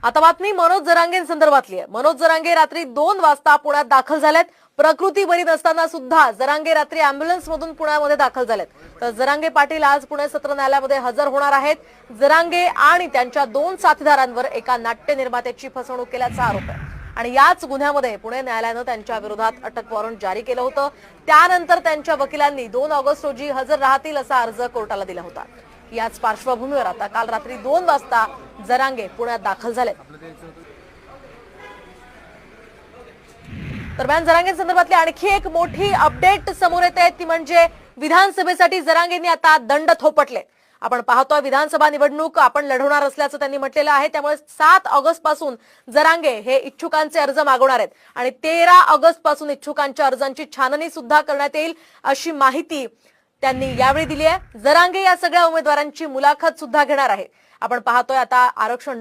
आता बातमी मनोज जरांगेंसंदर्भातली आहे। मनोज जरांगे रात्री 2 वाजता पुण्यात दाखल झालेत। प्रकृती बरी नसताना सुद्धा जरांगे रात्री अँब्युलन्स मधून पुण्यामध्ये दाखल झालेत। तर जरांगे पाटील आज पुणे सत्र न्यायालयामध्ये हजर होणार आहेत। जरांगे आणि त्यांच्या 2 साथीदारांवर एका नाट्य निर्मात्याची फसवणूक केल्याचा आरोप आहे आणि याच गुन्ह्यामध्ये पुणे न्यायालयानं त्यांच्या विरोधात अटक वॉरंट जारी केलं होतं। त्यानंतर त्यांच्या वकिलांनी 2 ऑगस्ट रोजी हजर राहतील असा अर्ज कोर्टाला दिला होता। याच पार्श्वभूमीवर आता काल रात्री 2 वाजता जरांगे पुण्यात दाखल झाले। दरम्यान जरांगेंसंदर्भातली आणखी एक मोठी अपडेट समोर येते ती म्हणजे विधानसभेसाठी जरांगेंनी आता दंड थोपटले। आपण पाहतोय विधानसभा निवडणूक आपण लढवणार असल्याचं त्यांनी म्हटलेलं आहे। त्यामुळे 7 ऑगस्ट पासून जरांगे हे इच्छुकांचे अर्ज मागवणार आहेत आणि 13 ऑगस्ट पासून इच्छुकांच्या अर्जांची छाननी सुद्धा करण्यात येईल अशी माहिती त्यांनी यावेळी दिली आहे। जरांगे या सगळ्या उमेदवारांची मुलाखत सुद्धा घेणार आहे। आपण पाहतोय आता आरक्षण